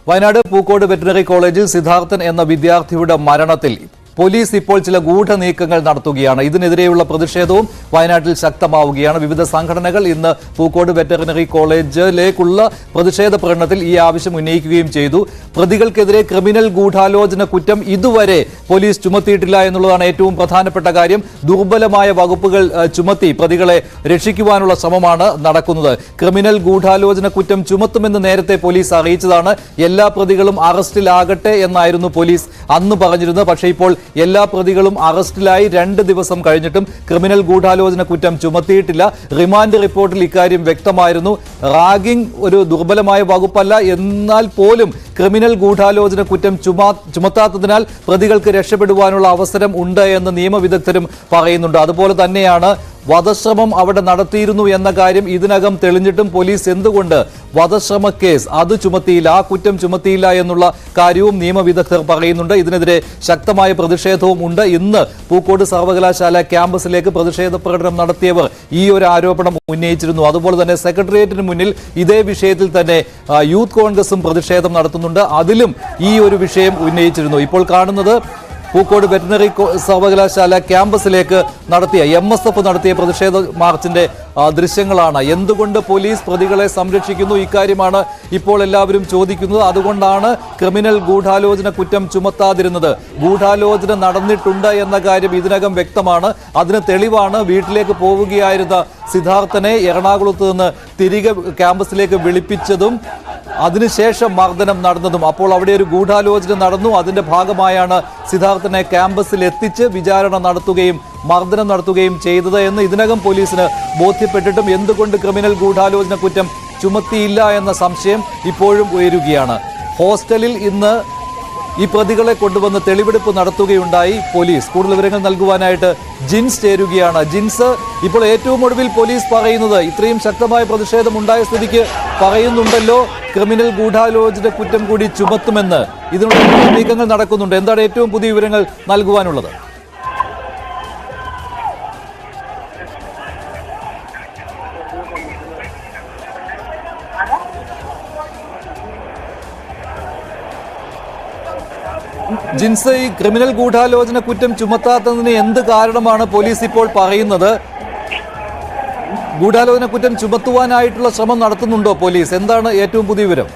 Wayanad Pookode veterinary കോളേജിൽ സിദ്ധാർത്ഥൻ എന്ന വിദ്യാർത്ഥിയുടെ മരണത്തിൽ പോലീസ് ഇപ്പോൾ ചില ഗൂഢനീക്കങ്ങൾ നടത്തുകയാണ്. ഇതിനെതിരെയുള്ള പ്രതിഷേധവും വയനാട്ടിൽ ശക്തമാവുകയാണ്. വിവിധ സംഘടനകൾ ഇന്ന് പൂക്കോട് വെറ്ററിനറി കോളേജിലേക്കുള്ള പ്രതിഷേധ പ്രകടനത്തിൽ ഈ ആവശ്യം ഉന്നയിക്കുകയും ചെയ്തു. പ്രതികൾക്കെതിരെ ക്രിമിനൽ ഗൂഢാലോചന കുറ്റം ഇതുവരെ പോലീസ് ചുമത്തിയിട്ടില്ല എന്നുള്ളതാണ് ഏറ്റവും പ്രധാനപ്പെട്ട കാര്യം. ദുർബലമായ വകുപ്പുകൾ ചുമത്തി പ്രതികളെ രക്ഷിക്കുവാനുള്ള ശ്രമമാണ് നടക്കുന്നത്. ക്രിമിനൽ ഗൂഢാലോചന കുറ്റം ചുമത്തുമെന്ന് നേരത്തെ പോലീസ് അറിയിച്ചതാണ്. എല്ലാ പ്രതികളും അറസ്റ്റിലാകട്ടെ എന്നായിരുന്നു പോലീസ് അന്ന് പറഞ്ഞിരുന്നത്. പക്ഷേ ഇപ്പോൾ എല്ലാ പ്രതികളും അറസ്റ്റിലായി 2 ദിവസം കഴിഞ്ഞിട്ടും ക്രിമിനൽ ഗൂഢാലോചന കുറ്റം ചുമത്തിയിട്ടില്ല. റിമാൻഡ് റിപ്പോർട്ടിൽ ഇക്കാര്യം വ്യക്തമായിരുന്നു. റാഗിംഗ് ഒരു ദുർബലമായ വകുപ്പല്ല, എന്നാൽ പോലും ക്രിമിനൽ ഗൂഢാലോചന കുറ്റം ചുമത്താത്തതിനാൽ പ്രതികൾക്ക് രക്ഷപ്പെടുവാനുള്ള അവസരം ഉണ്ട് എന്ന് നിയമവിദഗ്ധരും പറയുന്നുണ്ട്. അതുപോലെ തന്നെയാണ് വധശ്രമം അവിടെ നടത്തിയിരുന്നു എന്ന കാര്യം ഇതിനകം തെളിഞ്ഞിട്ടും പോലീസ് എന്തുകൊണ്ട് വധശ്രമ കേസ് അത് ചുമത്തിയില്ല, ആ കുറ്റം ചുമത്തിയില്ല എന്നുള്ള കാര്യവും നിയമവിദഗ്ധർ പറയുന്നുണ്ട്. ഇതിനെതിരെ ശക്തമായ പ്രതിഷേധവും ഉണ്ട്. ഇന്ന് പൂക്കോട് സർവകലാശാല ക്യാമ്പസിലേക്ക് പ്രതിഷേധ പ്രകടനം നടത്തിയവർ ഈ ഒരു ആരോപണം ഉന്നയിച്ചിരുന്നു. അതുപോലെ തന്നെ സെക്രട്ടേറിയറ്റിന് മുന്നിൽ ഇതേ വിഷയത്തിൽ തന്നെ യൂത്ത് കോൺഗ്രസും പ്രതിഷേധം നടത്തുന്നുണ്ട്. അതിലും ഈ ഒരു വിഷയം ഉന്നയിച്ചിരുന്നു. ഇപ്പോൾ കാണുന്നത് പൂക്കോട് വെറ്ററിനറി സർവകലാശാല ക്യാമ്പസിലേക്ക് നടത്തിയ MSF നടത്തിയ പ്രതിഷേധ മാർച്ചിന്റെ ദൃശ്യങ്ങളാണ്. എന്തുകൊണ്ട് പോലീസ് പ്രതികളെ സംരക്ഷിക്കുന്നു, ഇക്കാര്യമാണ് ഇപ്പോൾ എല്ലാവരും ചോദിക്കുന്നത്. അതുകൊണ്ടാണ് ക്രിമിനൽ ഗൂഢാലോചന കുറ്റം ചുമത്താതിരുന്നത്. ഗൂഢാലോചന നടന്നിട്ടുണ്ട് എന്ന കാര്യം ഇതിനകം വ്യക്തമാണ്. അതിന് തെളിവാണ് വീട്ടിലേക്ക് പോവുകയായിരുന്ന സിദ്ധാർത്ഥനെ എറണാകുളത്ത് നിന്ന് തിരികെ ക്യാമ്പസിലേക്ക് വിളിപ്പിച്ചതും അതിനുശേഷം മർദ്ദനം നടന്നതും. അപ്പോൾ അവിടെ ഒരു ഗൂഢാലോചന നടന്നു. അതിന്റെ ഭാഗമായാണ് സിദ്ധാർത്ഥനെ ക്യാമ്പസിൽ എത്തിച്ച് വിചാരണ നടത്തുകയും മർദ്ദനം നടത്തുകയും ചെയ്തത് എന്ന് ഇതിനകം പോലീസിന് ബോധ്യപ്പെട്ടിട്ടും എന്തുകൊണ്ട് ക്രിമിനൽ ഗൂഢാലോചന കുറ്റം ചുമത്തിയില്ല എന്ന സംശയം ഇപ്പോഴും ഉയരുകയാണ്. ഹോസ്റ്റലിൽ ഇന്ന് ഈ പ്രതികളെ കൊണ്ടുവന്ന് തെളിവെടുപ്പ് നടത്തുകയുണ്ടായി പോലീസ്. കൂടുതൽ വിവരങ്ങൾ നൽകുവാനായിട്ട് ജിൻസ് ചേരുകയാണ്. ജിൻസ്, ഇപ്പോൾ ഏറ്റവും ഒടുവിൽ പോലീസ് പറയുന്നത് ഇത്രയും ശക്തമായ പ്രതിഷേധം ഉണ്ടായ സ്ഥിതിക്ക് പറയുന്നുണ്ടല്ലോ ക്രിമിനൽ ഗൂഢാലോചന കുറ്റം കൂടി ചുമത്തുമെന്ന്. ഇതിനുള്ള നീക്കങ്ങൾ നടക്കുന്നുണ്ട്. എന്താണ് ഏറ്റവും പുതിയ വിവരങ്ങൾ നൽകുവാനുള്ളത്? ജിൻസ്, ഈ ക്രിമിനൽ ഗൂഢാലോചന കുറ്റം ചുമത്താത്തതിന് എന്ത് കാരണമാണ് പോലീസ് ഇപ്പോൾ പറയുന്നത്? ഗൂഢാലോചന കുറ്റം ചുമത്തുവാനായിട്ടുള്ള ശ്രമം നടത്തുന്നുണ്ടോ പോലീസ്? എന്താണ് ഏറ്റവും പുതിയ വിവരം?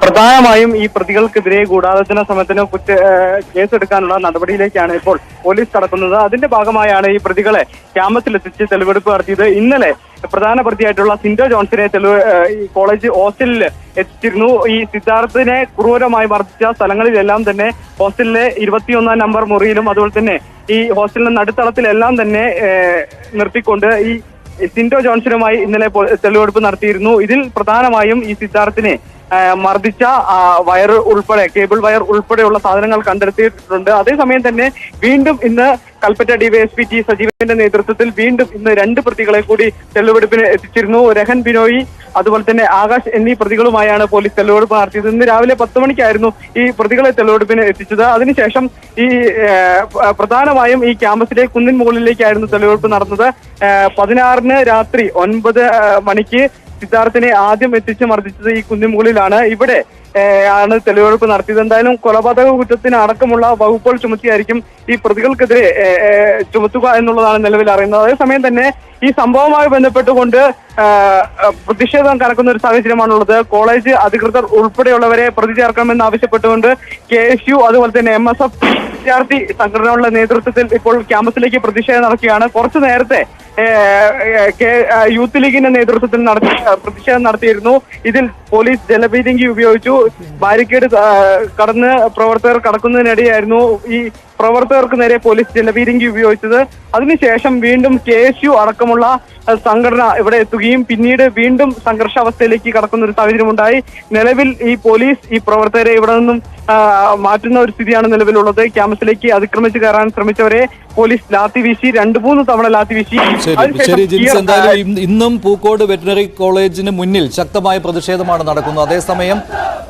പ്രധാനമായും ഈ പ്രതികൾക്കെതിരെ ഗൂഢാലോചന ശ്രമത്തിന് കേസെടുക്കാനുള്ള നടപടിയിലേക്കാണ് ഇപ്പോൾ പോലീസ് കടക്കുന്നത്. അതിന്റെ ഭാഗമായാണ് ഈ പ്രതികളെ ക്യാമ്പസിലെത്തിച്ച് തെളിവെടുപ്പ് നടത്തിയത്. ഇന്നലെ പ്രധാന പ്രതിയായിട്ടുള്ള സിൻഡോ ജോൺസിനെ ഈ കോളേജ് ഹോസ്റ്റലിൽ എത്തിച്ചിരുന്നു. ഈ സിദ്ധാർത്ഥിനെ ക്രൂരമായി മർദ്ദിച്ച സ്ഥലങ്ങളിലെല്ലാം തന്നെ ഹോസ്റ്റലിലെ 21 നമ്പർ മുറിയിലും അതുപോലെ തന്നെ ഈ ഹോസ്റ്റലിന്റെ നടുത്തളത്തിലെല്ലാം തന്നെ നിർത്തിക്കൊണ്ട് ഈ സിൻഡോ ജോൺസനുമായി ഇന്നലെ തെളിവെടുപ്പ് നടത്തിയിരുന്നു. ഇതിൽ പ്രധാനമായും ഈ സിദ്ധാർത്ഥിനെ മർദ്ദിച്ച വയർ ഉൾപ്പെടെ കേബിൾ വയർ ഉൾപ്പെടെയുള്ള സാധനങ്ങൾ കണ്ടെടുത്തിയിട്ടുണ്ട്. അതേസമയം തന്നെ വീണ്ടും ഇന്ന് കൽപ്പറ്റ ഡിവൈഎസ്പി ടി സജീവന്റെ നേതൃത്വത്തിൽ വീണ്ടും ഇന്ന് 2 പ്രതികളെ കൂടി തെളിവെടുപ്പിന് എത്തിച്ചിരുന്നു. രഹൻ ബിനോയ് അതുപോലെ തന്നെ ആകാശ് എന്നീ പ്രതികളുമായാണ് പോലീസ് തെളിവെടുപ്പ് നടത്തിയത്. ഇന്ന് രാവിലെ 10 മണിക്കായിരുന്നു ഈ പ്രതികളെ തെളിവെടുപ്പിന് എത്തിച്ചത്. അതിനുശേഷം ഈ പ്രധാനമായും ഈ ക്യാമ്പസിലെ കുന്നിൻ മുകളിലേക്കായിരുന്നു തെളിവെടുപ്പ് നടന്നത്. 16-ന് രാത്രി 9 മണിക്ക് സിദ്ധാർത്ഥിനെ ആദ്യം എത്തിച്ച് മർദ്ദിച്ചത് ഈ കുന്നിൻ മുകളിലാണ്. ഇവിടെ ആണ് തെളിവെടുപ്പ് നടത്തിയത്. എന്തായാലും കൊലപാതക കുറ്റത്തിന് അടക്കമുള്ള വകുപ്പുകൾ ചുമത്തിയായിരിക്കും ഈ പ്രതികൾക്കെതിരെ ചുമത്തുക എന്നുള്ളതാണ് നിലവിൽ അറിയുന്നത്. അതേസമയം തന്നെ ഈ സംഭവവുമായി ബന്ധപ്പെട്ടുകൊണ്ട് പ്രതിഷേധം കനക്കുന്ന ഒരു സാഹചര്യമാണുള്ളത്. കോളേജ് അധികൃതർ ഉൾപ്പെടെയുള്ളവരെ പ്രതി ചേർക്കണമെന്ന് ആവശ്യപ്പെട്ടുകൊണ്ട് KSU അതുപോലെ തന്നെ MSF വിദ്യാർത്ഥി സംഘടനകളുടെ നേതൃത്വത്തിൽ ഇപ്പോൾ ക്യാമ്പസിലേക്ക് പ്രതിഷേധം നടക്കുകയാണ്. കുറച്ചു നേരത്തെ യൂത്ത് ലീഗിന്റെ നേതൃത്വത്തിൽ പ്രതിഷേധം നടത്തിയിരുന്നു. ഇതിൽ പോലീസ് ജലപീരങ്കി ഉപയോഗിച്ചു. ബാരിക്കേഡ് കടന്ന് പ്രവർത്തകർ കടക്കുന്നതിനിടെയായിരുന്നു ഈ പ്രവർത്തകർക്ക് നേരെ പോലീസ് ജലപീരങ്കി ഉപയോഗിച്ചത്. അതിനുശേഷം വീണ്ടും KSU അടക്കമുള്ള സംഘടന ഇവിടെ എത്തുകയും പിന്നീട് വീണ്ടും സംഘർഷാവസ്ഥയിലേക്ക് കടക്കുന്ന ഒരു സാഹചര്യമുണ്ടായി. നിലവിൽ ഈ പോലീസ് ഈ പ്രവർത്തകരെ ഇവിടെ നിന്നും മാറ്റുന്ന ഒരു സ്ഥിതിയാണ് നിലവിലുള്ളത്. ക്യാമ്പസിലേക്ക് അതിക്രമിച്ച് കയറാൻ ശ്രമിച്ചവരെ പോലീസ് ലാത്തി വീശി 2-3 തവണ ലാത്തി വീശി. ഇന്നും പൂക്കോട് വെറ്ററിനറി കോളേജിന് മുന്നിൽ ശക്തമായ പ്രതിഷേധമാണ് നടക്കുന്നത്. അതേസമയം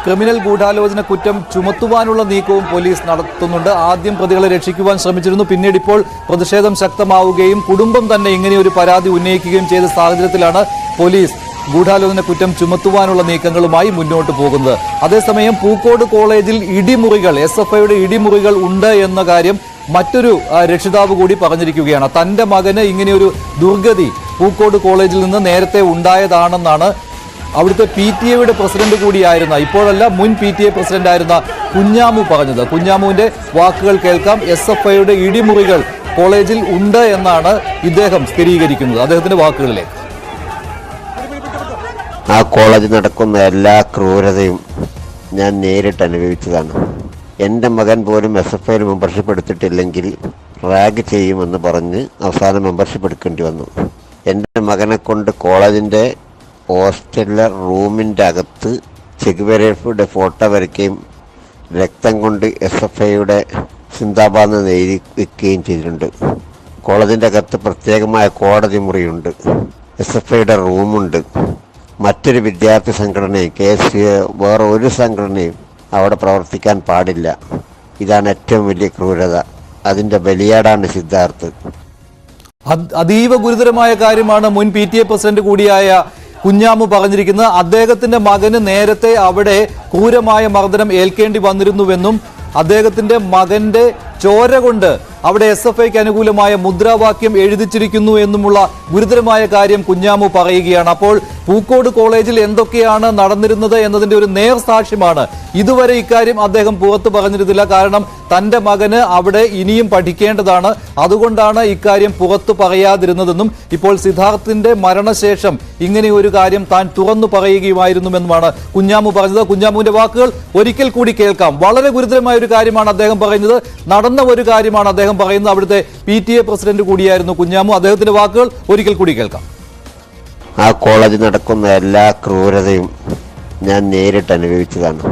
ക്രിമിനൽ ഗൂഢാലോചന കുറ്റം ചുമത്തുവാനുള്ള നീക്കവും പോലീസ് നടത്തുന്നുണ്ട്. ആദ്യം പ്രതികളെ രക്ഷിക്കുവാൻ ശ്രമിച്ചിരുന്നു. പിന്നീട് ഇപ്പോൾ പ്രതിഷേധം ശക്തമാവുകയും കുടുംബം തന്നെ ഇങ്ങനെയൊരു പരാതി ഉന്നയിക്കുകയും ചെയ്ത സാഹചര്യത്തിലാണ് പോലീസ് ഗൂഢാലോചന കുറ്റം ചുമത്തുവാനുള്ള നീക്കങ്ങളുമായി മുന്നോട്ട് പോകുന്നത്. അതേസമയം പൂക്കോട് കോളേജിൽ ഇടിമുറികൾ, SFIയുടെ ഇടിമുറികൾ ഉണ്ട് എന്ന കാര്യം മറ്റൊരു രക്ഷിതാവ് കൂടി പറഞ്ഞിരിക്കുകയാണ്. തന്റെ മകന് ഇങ്ങനെയൊരു ദുർഗതി പൂക്കോട് കോളേജിൽ നിന്ന് നേരത്തെ ഉണ്ടായതാണെന്നാണ് അവിടുത്തെ PTA പ്രസിഡന്റ് കൂടിയായിരുന്ന, ഇപ്പോഴല്ല മുൻ PTA പ്രസിഡന്റ് ആയിരുന്ന കുഞ്ഞാമു പറഞ്ഞത്. കുഞ്ഞാമുവിന്റെ വാക്കുകൾ കേൾക്കാം. SFIയുടെ ഇടിമുറികൾ കോളേജിൽ ഉണ്ട് എന്നാണ് ഇദ്ദേഹം സ്ഥിരീകരിക്കുന്നത്. അദ്ദേഹത്തിന്റെ വാക്കുകളിലേക്ക്. ആ കോളേജിൽ നടക്കുന്ന എല്ലാ ക്രൂരതയും ഞാൻ നേരിട്ട് അനുഭവിച്ചതാണ്. എൻ്റെ മകൻ പോലും SFIയിൽ മെമ്പർഷിപ്പ് എടുത്തിട്ടില്ലെങ്കിൽ റാഗ് ചെയ്യുമെന്ന് പറഞ്ഞ് അവസാനം മെമ്പർഷിപ്പ് എടുക്കേണ്ടി വന്നു. എൻ്റെ മകനെ കൊണ്ട് കോളേജിൻ്റെ ഹോസ്റ്റലിലെ റൂമിൻ്റെ അകത്ത് ചെഗുവേരയുടെ ഫോട്ടോ വരയ്ക്കുകയും രക്തം കൊണ്ട് SFIയുടെ സിന്ദാബാദ് എഴുതി വെക്കുകയും ചെയ്തിട്ടുണ്ട്. കോളേജിൻ്റെ അകത്ത് പ്രത്യേകമായ കോടതി മുറിയുണ്ട്, SFIയുടെ റൂമുണ്ട്. മറ്റൊരു വിദ്യാർത്ഥി സംഘടനയും വേറെ ഒരു സംഘടനയും അവിടെ പ്രവർത്തിക്കാൻ പാടില്ല. ഇതാണ് ഏറ്റവും വലിയ ക്രൂരത. അതിൻ്റെ ബലിയാടാണ് സിദ്ധാർത്ഥ്. അതീവ ഗുരുതരമായ കാര്യമാണ് മുൻ PTA പ്രസിഡന്റ് കൂടിയായ കുഞ്ഞാമു പറഞ്ഞിരിക്കുന്നത്. അദ്ദേഹത്തിന്റെ മകന് നേരത്തെ അവിടെ ക്രൂരമായ മർദ്ദനം ഏൽക്കേണ്ടി വന്നിരുന്നുവെന്നും അദ്ദേഹത്തിന്റെ മകന്റെ ചോര കൊണ്ട് അവിടെ SFIക്ക് അനുകൂലമായ മുദ്രാവാക്യം എഴുതിച്ചിരിക്കുന്നു എന്നുമുള്ള ഗുരുതരമായ കാര്യം കുഞ്ഞാമു പറയുകയാണ്. അപ്പോൾ പൂക്കോട് കോളേജിൽ എന്തൊക്കെയാണ് നടന്നിരുന്നത് എന്നതിന്റെ ഒരു നേർസാക്ഷ്യമാണ്. ഇതുവരെ ഇക്കാര്യം അദ്ദേഹം പുറത്തു പറഞ്ഞിരുന്നില്ല. കാരണം തന്റെ മകന് അവിടെ ഇനിയും പഠിക്കേണ്ടതാണ്, അതുകൊണ്ടാണ് ഇക്കാര്യം പുറത്തു പറയാതിരുന്നതെന്നും ഇപ്പോൾ സിദ്ധാർത്ഥിന്റെ മരണശേഷം ഇങ്ങനെ ഒരു കാര്യം താൻ തുറന്നു പറയുകയുമായിരുന്നുവെന്നുമാണ് കുഞ്ഞാമു പറഞ്ഞത്. കുഞ്ഞാമുവിന്റെ വാക്കുകൾ ഒരിക്കൽ കൂടി കേൾക്കാം. വളരെ ഗുരുതരമായ ഒരു കാര്യമാണ് അദ്ദേഹം പറയുന്നത്, നടന്ന ഒരു കാര്യമാണ് അദ്ദേഹം പറയുന്നത്. അവിടുത്തെ PTA പ്രസിഡന്റ് കൂടിയായിരുന്നു കുഞ്ഞാമു. അദ്ദേഹത്തിന്റെ വാക്കുകൾ ഒരിക്കൽ കൂടി കേൾക്കാം. ആ കോളേജിൽ നടക്കുന്ന എല്ലാ ക്രൂരതയും ഞാൻ നേരിട്ട് അനുഭവിച്ചതാണ്.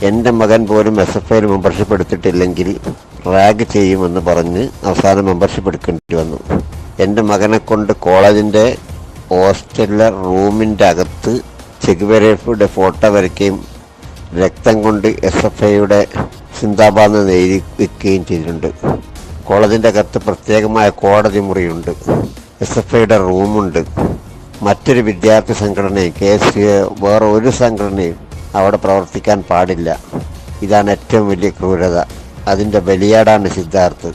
എൻ്റെ മകൻ പോലും SFIയിൽ മെമ്പർഷിപ്പ് എടുത്തിട്ടില്ലെങ്കിൽ റാഗ് ചെയ്യുമെന്ന് പറഞ്ഞ് അവസാനം മെമ്പർഷിപ്പ് എടുക്കേണ്ടി വന്നു. എൻ്റെ മകനെ കൊണ്ട് കോളേജിൻ്റെ ഹോസ്റ്റലിലെ റൂമിൻ്റെ അകത്ത് ചെഗുവേരയുടെ ഫോട്ടോ വരയ്ക്കുകയും രക്തം കൊണ്ട് SFIയുടെ സിന്ദാബാദ് എഴുതി വെക്കുകയും ചെയ്തിട്ടുണ്ട്. കോളേജിൻ്റെ അകത്ത് പ്രത്യേകമായ കോടതി മുറിയുണ്ട്, SFIയുടെ റൂമുണ്ട്. മറ്റൊരു വിദ്യാർത്ഥി സംഘടനയും വേറെ ഒരു സംഘടനയും അവിടെ പ്രവർത്തിക്കാൻ പാടില്ല. ഇതാണ് ഏറ്റവും വലിയ ക്രൂരത. അതിൻ്റെ ബലിയാടാണ് സിദ്ധാർത്ഥ്.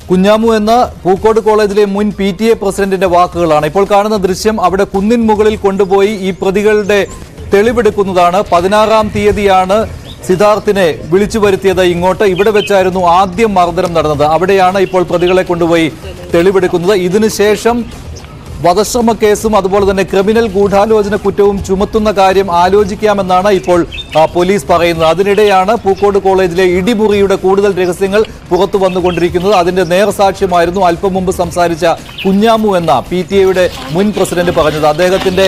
കുഞ്ഞാമു എന്ന പൂക്കോട് കോളേജിലെ മുൻ PTA പ്രസിഡന്റിന്റെ വാക്കുകളാണ്. ഇപ്പോൾ കാണുന്ന ദൃശ്യം അവിടെ കുന്നിൻ മുകളിൽ കൊണ്ടുപോയി ഈ പ്രതികളുടെ തെളിവെടുക്കുന്നതാണ്. 16-ാം തീയതിയാണ് സിദ്ധാർത്ഥിനെ വിളിച്ചു വരുത്തിയത് ഇങ്ങോട്ട്. ഇവിടെ വെച്ചായിരുന്നു ആദ്യം മർദ്ദനം നടന്നത്. അവിടെയാണ് ഇപ്പോൾ പ്രതികളെ കൊണ്ടുപോയി തെളിവെടുക്കുന്നത്. ഇതിനുശേഷം വധശ്രമ കേസും അതുപോലെ തന്നെ ക്രിമിനൽ ഗൂഢാലോചന കുറ്റവും ചുമത്തുന്ന കാര്യം ആലോചിക്കാമെന്നാണ് ഇപ്പോൾ പോലീസ് പറയുന്നത്. അതിനിടെയാണ് പൂക്കോട് കോളേജിലെ ഇടിമുറിയുടെ കൂടുതൽ രഹസ്യങ്ങൾ പുറത്തു വന്നുകൊണ്ടിരിക്കുന്നത്. അതിന്റെ നേർസാക്ഷ്യമായിരുന്നു അല്പം മുമ്പ് സംസാരിച്ച കുഞ്ഞാമു എന്ന PTA മുൻ പ്രസിഡന്റ് പറഞ്ഞത്. അദ്ദേഹത്തിന്റെ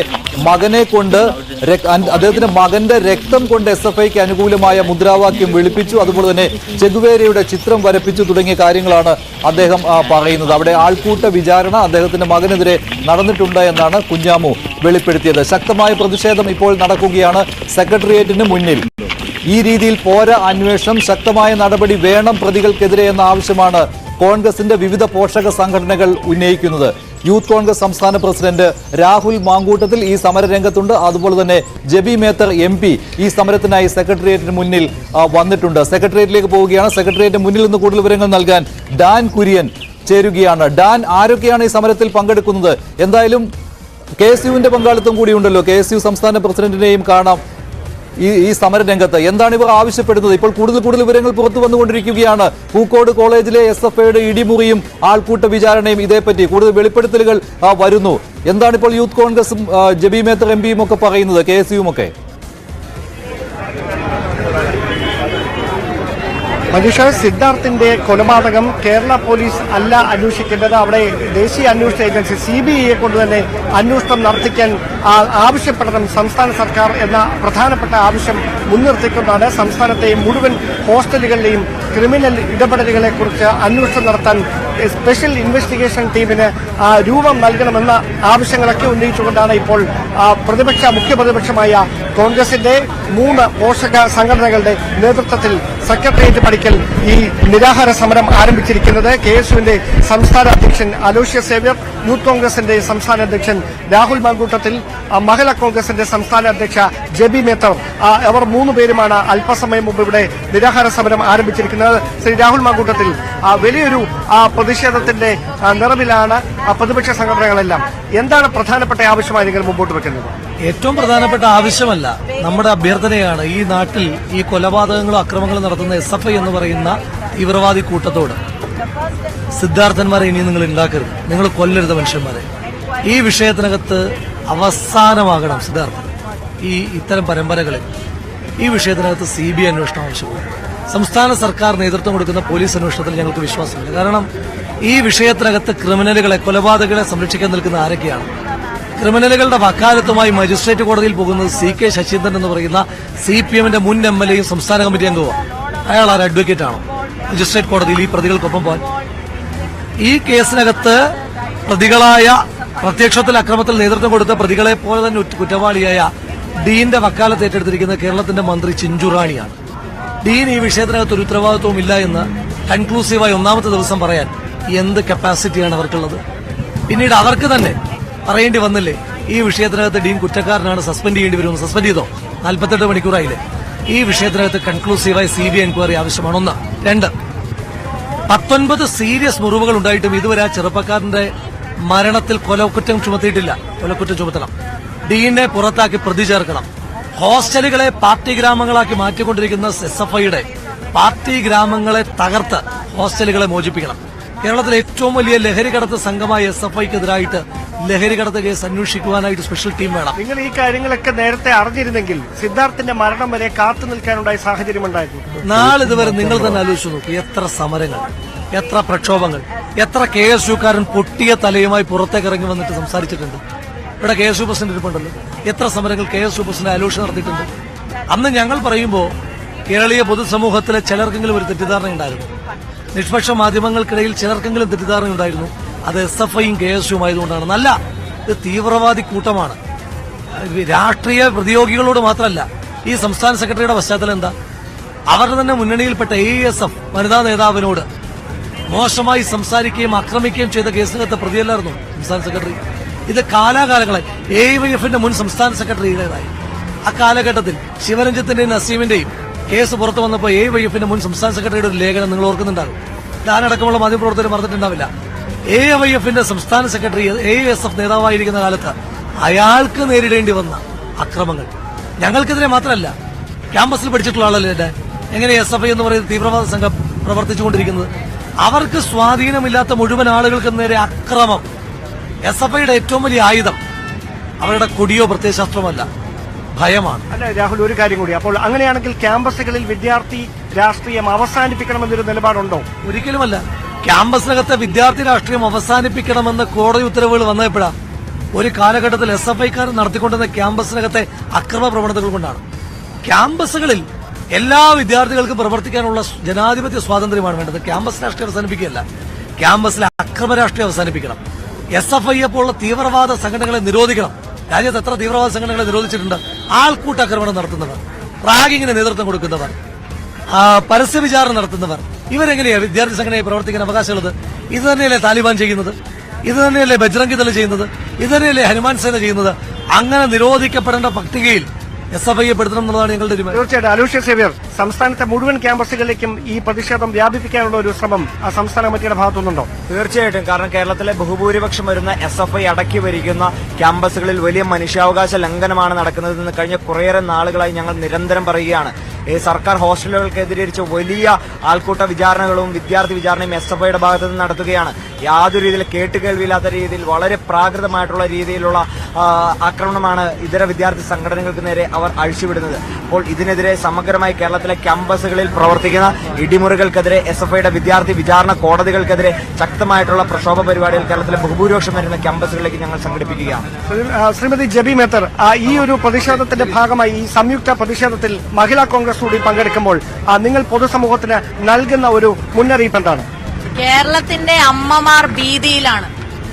മകന്റെ രക്തം കൊണ്ട് SFIക്ക് അനുകൂലമായ മുദ്രാവാക്യം വിളിപ്പിച്ചു, അതുപോലെ തന്നെ ചെഗുവേരയുടെ ചിത്രം വരപ്പിച്ചു തുടങ്ങിയ കാര്യങ്ങളാണ് അദ്ദേഹം പറയുന്നത്. അവിടെ ആൾക്കൂട്ട വിചാരണ അദ്ദേഹത്തിന്റെ മകനെതിരെ നടന്നിട്ടുണ്ട് എന്നാണ് കുഞ്ഞാമു വെളിപ്പെടുത്തിയത്. ശക്തമായ പ്രതിഷേധം ഇപ്പോൾ നടക്കുകയാണ് സെക്രട്ടേറിയറ്റിന് മുന്നിൽ. ഈ രീതിയിൽ പോര അന്വേഷണം, ശക്തമായ നടപടി വേണം പ്രതികൾക്കെതിരെ എന്ന ആവശ്യമാണ് കോൺഗ്രസിന്റെ വിവിധ പോഷക സംഘടനകൾ ഉന്നയിക്കുന്നത്. യൂത്ത് കോൺഗ്രസ് സംസ്ഥാന പ്രസിഡന്റ് രാഹുൽ മാങ്കൂട്ടത്തിൽ ഈ സമരരംഗത്തുണ്ട്. അതുപോലെ തന്നെ ജബി മേത്തർ MP ഈ സമരത്തിനായി സെക്രട്ടേറിയറ്റിന് മുന്നിൽ വന്നിട്ടുണ്ട്. സെക്രട്ടേറിയറ്റിലേക്ക് പോവുകയാണ്. സെക്രട്ടേറിയറ്റിന് മുന്നിൽ നിന്ന് കൂടുതൽ വിവരങ്ങൾ നൽകാൻ ഡാൻ കുര്യൻ ചേരുകയാണ്. ഡാൻ, ആരൊക്കെയാണ് ഈ സമരത്തിൽ പങ്കെടുക്കുന്നത്? എന്തായാലും KSUവിന്റെ പങ്കാളിത്തം കൂടിയുണ്ടല്ലോ. KSU സംസ്ഥാന പ്രസിഡന്റിനെയും കാണാം ഈ സമരരംഗത്ത്. എന്താണ് ഇവർ ആവശ്യപ്പെടുന്നത്? ഇപ്പോൾ കൂടുതൽ വിവരങ്ങൾ പുറത്തു വന്നുകൊണ്ടിരിക്കുകയാണ്. പൂക്കോട് കോളേജിലെ SFIയുടെ ഇടിമുറിയും ആൾക്കൂട്ട വിചാരണയും ഇതേപ്പറ്റി കൂടുതൽ വെളിപ്പെടുത്തലുകൾ വരുന്നു. എന്താണ് ഇപ്പോൾ യൂത്ത് കോൺഗ്രസും ജബി മേത്തർ MPയും ഒക്കെ പറയുന്നത്, KSUവും ഒക്കെ? മനീഷ, സിദ്ധാർത്ഥിന്റെ കൊലപാതകം കേരള പോലീസ് അല്ല അന്വേഷിക്കേണ്ടത്. അവിടെ ദേശീയ അന്വേഷണ ഏജൻസി CBIയെ കൊണ്ട് തന്നെ അന്വേഷണം നടത്തിക്കാൻ ആവശ്യപ്പെടണം സംസ്ഥാന സർക്കാർ എന്ന പ്രധാനപ്പെട്ട ആവശ്യം മുൻനിർത്തിക്കൊണ്ടാണ് സംസ്ഥാനത്തെ മുഴുവൻ ഹോസ്റ്റലുകളിലെയും ക്രിമിനൽ ഇടപെടലുകളെ കുറിച്ച് അന്വേഷണം നടത്താൻ സ്പെഷ്യൽ ഇൻവെസ്റ്റിഗേഷൻ ടീമിന് രൂപം നൽകണമെന്ന ആവശ്യങ്ങളൊക്കെ ഉന്നയിച്ചുകൊണ്ടാണ് ഇപ്പോൾ മുഖ്യ പ്രതിപക്ഷമായ കോൺഗ്രസിന്റെ 3 പോഷക സംഘടനകളുടെ നേതൃത്വത്തിൽ സെക്രട്ടേറിയറ്റ് അങ്ങനെയാണെങ്കിൽ ഈ നിരാഹാര സമരം ആരംഭിച്ചിരിക്കുന്നത് KSUവിന്റെ സംസ്ഥാന അധ്യക്ഷൻ അലോഷ്യസ് സേവ്യർ, യൂത്ത് കോൺഗ്രസിന്റെ സംസ്ഥാന അധ്യക്ഷൻ രാഹുൽ മാങ്കൂട്ടത്തിൽ, മഹിളാ കോൺഗ്രസിന്റെ സംസ്ഥാന അധ്യക്ഷ ജെബി മേത്തർ, അവർ 3 പേരുമാണ് അല്പസമയം മുമ്പ് ഇവിടെ നിരാഹാര സമരം ആരംഭിച്ചിരിക്കുന്നത്. ശ്രീ രാഹുൽ മാങ്കൂട്ടത്തിൽ, വലിയൊരു പ്രതിഷേധത്തിന്റെ നിറവിലാണ് പ്രതിപക്ഷ സംഘടനകളെല്ലാം. എന്താണ് പ്രധാനപ്പെട്ട ആവശ്യമായി നിങ്ങൾ മുമ്പോട്ട് വെക്കുന്നത്? ഏറ്റവും പ്രധാനപ്പെട്ട ആവശ്യമല്ല, നമ്മുടെ അഭ്യർത്ഥനയാണ്. ഈ നാട്ടിൽ ഈ കൊലപാതകങ്ങളും അക്രമങ്ങളും നടത്തുന്ന SFI എന്ന് പറയുന്ന തീവ്രവാദി കൂട്ടത്തോട്, സിദ്ധാർത്ഥന്മാരെ ഇനി നിങ്ങൾ ഉണ്ടാക്കരുത്, നിങ്ങൾ കൊല്ലരുത് മനുഷ്യന്മാരെ. ഈ വിഷയത്തിനകത്ത് അവസാനമാകണം സിദ്ധാർത്ഥൻ. ഇത്തരം പരമ്പരകളിൽ ഈ വിഷയത്തിനകത്ത് CBI അന്വേഷണം ആവശ്യമാണ്. സംസ്ഥാന സർക്കാർ നേതൃത്വം കൊടുക്കുന്ന പോലീസ് അന്വേഷണത്തിൽ ഞങ്ങൾക്ക് വിശ്വാസമില്ല. കാരണം ഈ വിഷയത്തിനകത്ത് ക്രിമിനലുകളെ, കൊലപാതകളെ സംരക്ഷിക്കാൻ നിൽക്കുന്ന ആരൊക്കെയാണ്? ക്രിമിനലുകളുടെ വക്കാലത്തുമായി മജിസ്ട്രേറ്റ് കോടതിയിൽ പോകുന്നത് CK ശശീന്ദ്രൻ എന്ന് പറയുന്ന CPMന്റെ മുൻ MLAയും സംസ്ഥാന കമ്മിറ്റി അംഗവുമാണ്. അയാൾ ആര്, അഡ്വക്കേറ്റ് ആണോ? മജിസ്ട്രേറ്റ് കോടതിയിൽ ഈ പ്രതികൾക്കൊപ്പം പോകാൻ? ഈ കേസിനകത്ത് പ്രതികളായ, പ്രത്യക്ഷത്തിൽ അക്രമത്തിൽ നേതൃത്വം കൊടുത്ത പ്രതികളെ പോലെ തന്നെ കുറ്റവാളിയായ ഡീന്റെ വക്കാലത്ത് ഏറ്റെടുത്തിരിക്കുന്ന കേരളത്തിന്റെ മന്ത്രി ചിഞ്ചുറാണിയാണ്. ഡീൻ ഈ വിഷയത്തിനകത്ത് ഒരു ഉത്തരവാദിത്വവും ഇല്ല എന്ന് കൺക്ലൂസീവായി 1ാമത്തെ ദിവസം പറയാൻ എന്ത് കപ്പാസിറ്റിയാണ് അവർക്കുള്ളത്? പിന്നീട് അവർക്ക് തന്നെ പറയേണ്ടി വന്നില്ലേ ഈ വിഷയത്തിനകത്ത് ഡീൻ കുറ്റക്കാരനാണ്, സസ്പെൻഡ് ചെയ്യേണ്ടി വരുമെന്ന്? സസ്പെൻഡ് ചെയ്തോ? 48 മണിക്കൂറായില്ലേ? ഈ വിഷയത്തിനകത്ത് കൺക്ലൂസീവായി CBI എൻക്വയറി ആവശ്യമാണ്. 1. 2, 19 സീരിയസ് മുറിവുകൾ ഉണ്ടായിട്ടും ഇതുവരെ ആ ചെറുപ്പക്കാരന്റെ മരണത്തിൽ കൊലക്കുറ്റം ചുമത്തിയിട്ടില്ല. കൊലക്കുറ്റം ചുമത്തണം. ഡീനെ പുറത്താക്കി പ്രതി ചേർക്കണം. ഹോസ്റ്റലുകളെ പാർട്ടി ഗ്രാമങ്ങളാക്കി മാറ്റിക്കൊണ്ടിരിക്കുന്ന SFIയുടെ പാർട്ടി ഗ്രാമങ്ങളെ തകർത്ത് ഹോസ്റ്റലുകളെ മോചിപ്പിക്കണം. കേരളത്തിലെ ഏറ്റവും വലിയ ലഹരികടത്ത് സംഘമായ SFIക്കെതിരായിട്ട് ലഹരികടത്ത് കേസ് അന്വേഷിക്കുവാനായിട്ട് സ്പെഷ്യൽ ടീം വേണം. നിങ്ങൾ ഈ കാര്യങ്ങളൊക്കെ നേരത്തെ അറിഞ്ഞിരുന്നെങ്കിൽ സിദ്ധാർത്ഥിന്റെ മരണം വരെ കാത്തു നിൽക്കാനുണ്ടായ സാഹചര്യം ഉണ്ടായിരുന്നു. നാളിതുവരെ നിങ്ങൾ തന്നെ ആലോചിച്ചു നോക്കൂ, എത്ര സമരങ്ങൾ, എത്ര പ്രക്ഷോഭങ്ങൾ, എത്ര KSUക്കാരൻ പൊട്ടിയ തലയുമായി പുറത്തേക്ക് ഇറങ്ങി വന്നിട്ട് സംസാരിച്ചിട്ടുണ്ട്. ഇവിടെ KSU പ്രസിഡന്റ് ഇരിപ്പുണ്ടല്ലോ. എത്ര സമരങ്ങൾ KSU പ്രസിഡന്റ് ആലോചന നടത്തിയിട്ടുണ്ട്. അന്ന് ഞങ്ങൾ പറയുമ്പോൾ കേരളീയ പൊതുസമൂഹത്തിലെ ചിലർക്കെങ്കിലും ഒരു തെറ്റിദ്ധാരണ ഉണ്ടായിരുന്നു. നിഷ്പക്ഷ മാധ്യമങ്ങൾക്കിടയിൽ ചിലർക്കെങ്കിലും തെറ്റിദ്ധാരണ ഉണ്ടായിരുന്നു. അത് SFIയും KSUവും ആയതുകൊണ്ടാണ്. നല്ല, ഇത് തീവ്രവാദി കൂട്ടമാണ്. രാഷ്ട്രീയ പ്രതിയോഗികളോട് മാത്രമല്ല, ഈ സംസ്ഥാന സെക്രട്ടറിയുടെ പശ്ചാത്തലം എന്താ? അവരുടെ തന്നെ മുന്നണിയിൽപ്പെട്ട ASF വനിതാ നേതാവിനോട് മോശമായി സംസാരിക്കുകയും ആക്രമിക്കുകയും ചെയ്ത കേസിനകത്ത് പ്രതിയല്ലായിരുന്നു സംസ്ഥാന സെക്രട്ടറി. ഇത് കാലാകാലങ്ങളായി AYFന്റെ മുൻ സംസ്ഥാന സെക്രട്ടറിയുടേതായി. ആ കാലഘട്ടത്തിൽ ശിവരഞ്ജിത്തിന്റെയും നസീമിന്റെയും കേസ് പുറത്തു വന്നപ്പോൾ AYFന്റെ മുൻ സംസ്ഥാന സെക്രട്ടറിയുടെ ഒരു ലേഖനം നിങ്ങൾ ഓർക്കുന്നുണ്ടാകും. ഞാനടക്കമുള്ള മാധ്യമപ്രവർത്തകർ മറന്നിട്ടുണ്ടാവില്ല. AYFന്റെ സംസ്ഥാന സെക്രട്ടറി ASF നേതാവായിരിക്കുന്ന കാലത്ത് അയാൾക്ക് നേരിടേണ്ടി വന്ന അക്രമങ്ങൾ ഞങ്ങൾക്കെതിരെ മാത്രമല്ല, ക്യാമ്പസിൽ പഠിച്ചിട്ടുള്ള ആളല്ലേ എങ്ങനെ SFI എന്ന് പറയുന്ന തീവ്രവാദ സംഘം പ്രവർത്തിച്ചുകൊണ്ടിരിക്കുന്നത്. അവർക്ക് സ്വാധീനമില്ലാത്ത മുഴുവൻ ആളുകൾക്ക് നേരെ അക്രമം. SFIയുടെ ഏറ്റവും വലിയ ആയുധം അവരുടെ കൊടിയോ പ്രത്യയശാസ്ത്രമല്ല, ഭയമാണ്. അല്ല രാഹുൽ, ഒരു കാര്യം കൂടി. അപ്പോൾ അങ്ങനെയാണെങ്കിൽ ക്യാമ്പസുകളിൽ വിദ്യാർത്ഥി രാഷ്ട്രീയം അവസാനിപ്പിക്കണമെന്നൊരു നിലപാടുണ്ടോ? ഒരിക്കലുമല്ല. ക്യാമ്പസിനകത്തെ വിദ്യാർത്ഥി രാഷ്ട്രീയം അവസാനിപ്പിക്കണമെന്ന് കോടതി ഉത്തരവുകൾ വന്നപ്പോഴാ ഒരു കാലഘട്ടത്തിൽ SFIക്കാർ നടത്തിക്കൊണ്ടിരുന്ന ക്യാമ്പസിനകത്തെ അക്രമ പ്രവണതകൾ കൊണ്ടാണ്. ക്യാമ്പസുകളിൽ എല്ലാ വിദ്യാർത്ഥികൾക്കും പ്രവർത്തിക്കാനുള്ള ജനാധിപത്യ സ്വാതന്ത്ര്യമാണ് വേണ്ടത്. ക്യാമ്പസ് രാഷ്ട്രീയം അവസാനിപ്പിക്കുകയല്ല, ക്യാമ്പസിലെ അക്രമ രാഷ്ട്രീയം അവസാനിപ്പിക്കണം. SFIയെ പോലുള്ള തീവ്രവാദ സംഘടനകളെ നിരോധിക്കണം. രാജ്യത്ത് എത്ര തീവ്രവാദ സംഘടനകളെ നിരോധിച്ചിട്ടുണ്ട്? ആൾക്കൂട്ടാക്രമണം നടത്തുന്നവർ, റാഗിങ്ങിന് നേതൃത്വം കൊടുക്കുന്നവർ, പരസ്യ വിചാരണ നടത്തുന്നവർ, ഇവരെങ്ങനെയാണ് വിദ്യാർത്ഥി സംഘടനയെ പ്രവർത്തിക്കാൻ അവകാശമുള്ളത്? ഇത് തന്നെയല്ലേ താലിബാൻ ചെയ്യുന്നത്? ഇത് തന്നെയല്ലേ ബജ്രംഗ് ദൾ ചെയ്യുന്നത്? ഇത് തന്നെയല്ലേ ഹനുമാൻ സേന ചെയ്യുന്നത്? അങ്ങനെ നിരോധിക്കപ്പെടേണ്ട പട്ടികയിൽ SFIയെ പെടുത്തണം എന്നുള്ളതാണ് ഞങ്ങളുടെ തീരുമാനം. തീർച്ചയായിട്ടും. അലോഷ്യസ് സേവ്യർ, സംസ്ഥാനത്തെ മുഴുവൻ ക്യാമ്പസുകളിലേക്കും ഈ പ്രതിഷേധം വ്യാപിപ്പിക്കാനുള്ള ഒരു ശ്രമം ആ സംസ്ഥാന കമ്മിറ്റിയുടെ ഭാഗത്തുനിന്നുണ്ടോ? തീർച്ചയായിട്ടും. കാരണം കേരളത്തിലെ ബഹുഭൂരിപക്ഷം വരുന്ന SFI അടക്കി ഭരിക്കുന്ന ക്യാമ്പസുകളിൽ വലിയ മനുഷ്യാവകാശ ലംഘനമാണ് നടക്കുന്നതെന്ന് കഴിഞ്ഞ കുറേയേറെ നാളുകളായി ഞങ്ങൾ നിരന്തരം പറയുകയാണ്. ഈ സർക്കാർ ഹോസ്റ്റലുകൾക്കെതിരെ വലിയ ആൾക്കൂട്ട വിചാരണകളും വിദ്യാർത്ഥി വിചാരണയും SFIയുടെ ഭാഗത്ത് നിന്ന് നടത്തുകയാണ്. യാതൊരു രീതിയിൽ കേട്ടുകേൾവിയില്ലാത്ത രീതിയിൽ വളരെ പ്രാകൃതമായിട്ടുള്ള രീതിയിലുള്ള ആക്രമണമാണ് ഇതര വിദ്യാർത്ഥി സംഘടനകൾക്ക് നേരെ അവർ അഴിച്ചുവിടുന്നത്. അപ്പോൾ ഇതിനെതിരെ സമഗ്രമായി കേരളത്തിലെ ക്യാമ്പസുകളിൽ പ്രവർത്തിക്കുന്ന ഇടിമുറികൾക്കെതിരെ SFIയുടെ വിദ്യാർത്ഥി വിചാരണ കോടതികൾക്കെതിരെ ശക്തമായിട്ടുള്ള പ്രക്ഷോഭ പരിപാടികൾ കേരളത്തിലെ ബഹുഭൂരിപക്ഷം വരുന്ന ക്യാമ്പസുകളിലേക്ക് ഞങ്ങൾ സംഘടിപ്പിക്കുകയാണ്. ശ്രീമതി ജെബി മേത്തർ, ഈ ഒരു പ്രതിഷേധത്തിന്റെ ഭാഗമായി ഈ സംയുക്ത പ്രതിഷേധത്തിൽ മഹിളാ കോൺഗ്രസ് കൂടി പങ്കെടുക്കുമ്പോൾ നിങ്ങൾ പൊതുസമൂഹത്തിന് നൽകുന്ന ഒരു മുന്നറിയിപ്പ് എന്താണ്? കേരളത്തിന്റെ അമ്മമാർ ഭീതിയിലാണ്.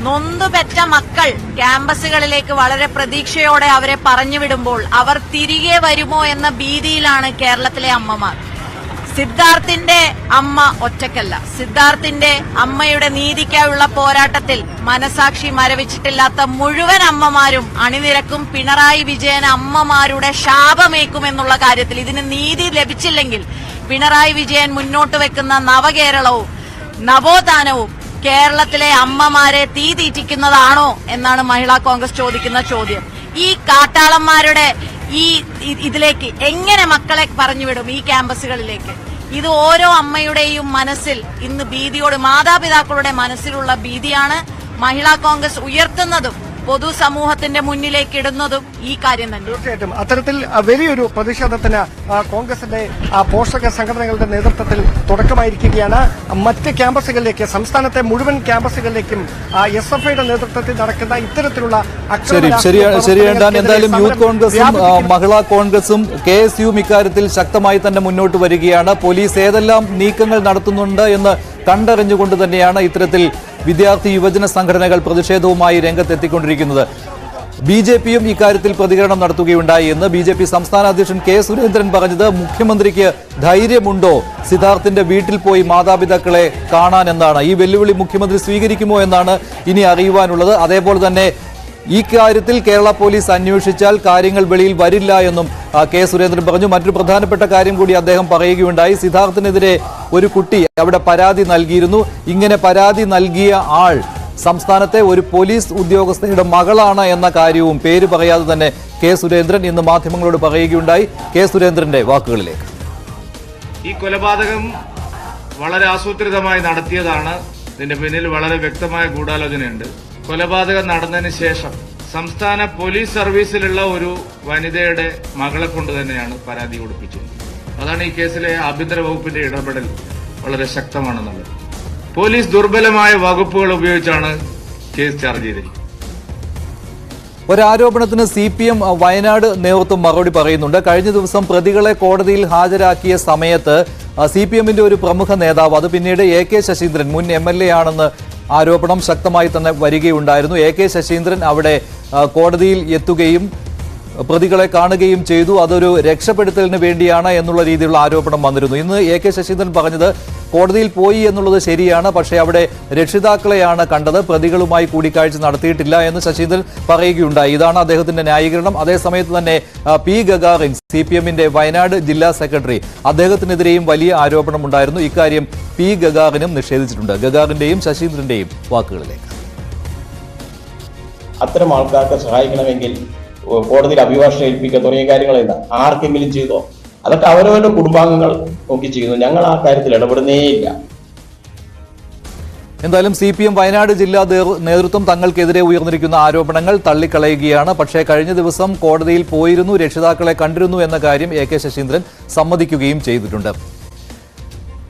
നൊന്തുപെറ്റ മക്കൾ ക്യാമ്പസുകളിലേക്ക് വളരെ പ്രതീക്ഷയോടെ അവരെ പറഞ്ഞുവിടുമ്പോൾ അവർ തിരികെ വരുമോ എന്ന ഭീതിയിലാണ് കേരളത്തിലെ അമ്മമാർ. സിദ്ധാർത്ഥിന്റെ അമ്മ ഒറ്റയ്ക്കല്ല. സിദ്ധാർത്ഥിന്റെ അമ്മയുടെ നീതിക്കായുള്ള പോരാട്ടത്തിൽ മനസാക്ഷി മരവിച്ചിട്ടില്ലാത്ത മുഴുവൻ അമ്മമാരും അണിനിരക്കും. പിണറായി വിജയൻ അമ്മമാരുടെ ശാപമേക്കുമെന്നുള്ള കാര്യത്തിൽ ഇതിന് നീതി ലഭിച്ചില്ലെങ്കിൽ പിണറായി വിജയൻ മുന്നോട്ട് വെക്കുന്ന നവകേരളവും നവോത്ഥാനവും കേരളത്തിലെ അമ്മമാരെ തീ തീറ്റിക്കുന്നതാണോ എന്നാണ് മഹിളാ കോൺഗ്രസ് ചോദിക്കുന്ന ചോദ്യം. ഈ കാട്ടാളന്മാരുടെ ഇതിലേക്ക് എങ്ങനെ മക്കളെ പറഞ്ഞുവിടും ഈ ക്യാമ്പസുകളിലേക്ക്? ഇത് ഓരോ അമ്മയുടെയും മനസ്സിൽ ഇന്ന് ഭീതിയോട്, മാതാപിതാക്കളുടെ മനസ്സിലുള്ള ഭീതിയാണ് മഹിളാ കോൺഗ്രസ് ഉയർത്തുന്നതും പൊതുസമൂഹത്തിന്റെ മുന്നിലേക്ക് ഇടുന്നതും ഈ കാര്യം തന്നെ. തീർച്ചയായിട്ടും അത്തരത്തിൽ വലിയൊരു പ്രതിഷേധത്തിന് കോൺഗ്രസിന്റെ പോഷക സംഘടനകളുടെ നേതൃത്വത്തിൽ തുടക്കമായിരിക്കുകയാണ്. മറ്റ് ക്യാമ്പസുകളിലേക്ക്, സംസ്ഥാനത്തെ മുഴുവൻ ക്യാമ്പസുകളിലേക്കും SFIയുടെ നേതൃത്വത്തിൽ നടക്കുന്ന ഇത്തരത്തിലുള്ള ശരിയാണ്. എന്തായാലും യൂത്ത് കോൺഗ്രസും മഹിളാ കോൺഗ്രസും KSUവും ഇക്കാര്യത്തിൽ ശക്തമായി തന്നെ മുന്നോട്ട് വരികയാണ്. പോലീസ് ഏതെല്ലാം നീക്കങ്ങൾ നടത്തുന്നുണ്ട് എന്ന് കണ്ടറിഞ്ഞുകൊണ്ട് തന്നെയാണ് ഇത്തരത്തിൽ വിദ്യാർത്ഥി യുവജന സംഘടനകൾ പ്രതിഷേധവുമായി രംഗത്തെത്തിക്കൊണ്ടിരിക്കുന്നത്. BJPയും ഇക്കാര്യത്തിൽ പ്രതികരണം നടത്തുകയുണ്ടായി എന്ന് BJP സംസ്ഥാന അധ്യക്ഷൻ K. സുരേന്ദ്രൻ പറഞ്ഞത്, മുഖ്യമന്ത്രിക്ക് ധൈര്യമുണ്ടോ സിദ്ധാർത്ഥിന്റെ വീട്ടിൽ പോയി മാതാപിതാക്കളെ കാണാൻ എന്നാണ്. ഈ വെല്ലുവിളി മുഖ്യമന്ത്രി സ്വീകരിക്കുമോ എന്നാണ് ഇനി അറിയുവാനുള്ളത്. അതേപോലെ തന്നെ ഈ കാര്യത്തിൽ കേരള പോലീസ് അന്വേഷിച്ചാൽ കാര്യങ്ങൾ വെളിയിൽ വരില്ല എന്നും K. സുരേന്ദ്രൻ പറഞ്ഞു. മറ്റൊരു പ്രധാനപ്പെട്ട കാര്യം കൂടി അദ്ദേഹം പറയുകയുണ്ടായി. സിദ്ധാർത്ഥിനെതിരെ ഒരു കുട്ടി അവിടെ പരാതി നൽകിയിരുന്നു. ഇങ്ങനെ പരാതി നൽകിയ ആൾ സംസ്ഥാനത്തെ ഒരു പോലീസ് ഉദ്യോഗസ്ഥയുടെ മകളാണ് എന്ന കാര്യവും പേര് പറയാതെ തന്നെ K. സുരേന്ദ്രൻ ഇന്ന് മാധ്യമങ്ങളോട് പറയുകയുണ്ടായി. K. സുരേന്ദ്രന്റെ വാക്കുകളിലേക്ക്. ഈ കൊലപാതകം വളരെ ആസൂത്രിതമായി നടത്തിയതാണ്. ഇതിന്റെ പിന്നിൽ വളരെ വ്യക്തമായ ഗൂഢാലോചനയുണ്ട്. കൊലപാതകം നടന്നതിന് ശേഷം സംസ്ഥാന പോലീസ് സർവീസിലുള്ള ഒരു വനിതയുടെ മകളെ കൊണ്ട് തന്നെയാണ് പരാതി കൊടുപ്പിച്ചത്. അതാണ് ഈ കേസിലെ ആഭ്യന്തര വകുപ്പിന്റെ ഇടപെടൽ വളരെ ശക്തമാണെന്നുള്ളത്. പോലീസ് ദുർബലമായ വകുപ്പുകൾ ഉപയോഗിച്ചാണ് കേസ് ചാർജ് ചെയ്തിരിക്കുന്നത്. ഒരാരോപണത്തിന് CPM വയനാട് നേതൃത്വം മറുപടി പറയുന്നുണ്ട്. കഴിഞ്ഞ ദിവസം പ്രതികളെ കോടതിയിൽ ഹാജരാക്കിയ സമയത്ത് CPMന്റെ ഒരു പ്രമുഖ നേതാവ്, അത് പിന്നീട് AK ശശീന്ദ്രൻ, മുൻ MLA ആണെന്ന് ആരോപണം ശക്തമായി തന്നെ വരികയുണ്ടായിരുന്നു. AK ശശീന്ദ്രൻ അവിടെ കോടതിയിൽ എത്തുകയും പ്രതികളെ കാണുകയും ചെയ്തു. അതൊരു രക്ഷപ്പെടുത്തലിന് വേണ്ടിയാണ് എന്നുള്ള രീതിയിലുള്ള ആരോപണം വന്നിരുന്നു. ഇന്ന് AK ശശീന്ദ്രൻ പറഞ്ഞത് കോടതിയിൽ പോയി എന്നുള്ളത് ശരിയാണ്, പക്ഷേ അവിടെ രക്ഷിതാക്കളെയാണ് കണ്ടത്, പ്രതികളുമായി കൂടിക്കാഴ്ച നടത്തിയിട്ടില്ല എന്ന് ശശീന്ദ്രൻ പറയുകയുണ്ടായി. ഇതാണ് അദ്ദേഹത്തിന്റെ ന്യായീകരണം. അതേസമയത്ത് തന്നെ P. ഗഗാറിൻ, CPMന്റെ വയനാട് ജില്ലാ സെക്രട്ടറി, അദ്ദേഹത്തിനെതിരെയും വലിയ ആരോപണമുണ്ടായിരുന്നു. ഇക്കാര്യം P. ഗഗാറിനും നിഷേധിച്ചിട്ടുണ്ട്. ഗഗാറിന്റെയും ശശീന്ദ്രന്റെയും വാക്കുകളിലേക്ക്. അത്തരം ആൾക്കാർക്ക് സഹായിക്കണമെങ്കിൽ കോടതിയിൽ അഭിഭാഷകരെ ഏൽപ്പിക്കുക തുടങ്ങിയ കാര്യങ്ങളെന്താ ആർക്കെങ്കിലും ചെയ്തോ? അതൊക്കെ അവരവരുടെ കുടുംബാംഗങ്ങൾ നോക്കി ചെയ്യുന്നു. ഞങ്ങൾ ആ കാര്യത്തിൽ ഇടപെടുന്നേയില്ല. എന്തായാലും CPM വയനാട് ജില്ലാ നേതൃത്വം തങ്ങൾക്കെതിരെ ഉയർന്നിരിക്കുന്ന ആരോപണങ്ങൾ തള്ളിക്കളയുകയാണ്. പക്ഷേ കഴിഞ്ഞ ദിവസം കോടതിയിൽ പോയിരുന്നു, രക്ഷിതാക്കളെ കണ്ടിരുന്നു എന്ന കാര്യം AK ശശീന്ദ്രൻ സമ്മതിക്കുകയും ചെയ്തിട്ടുണ്ട്.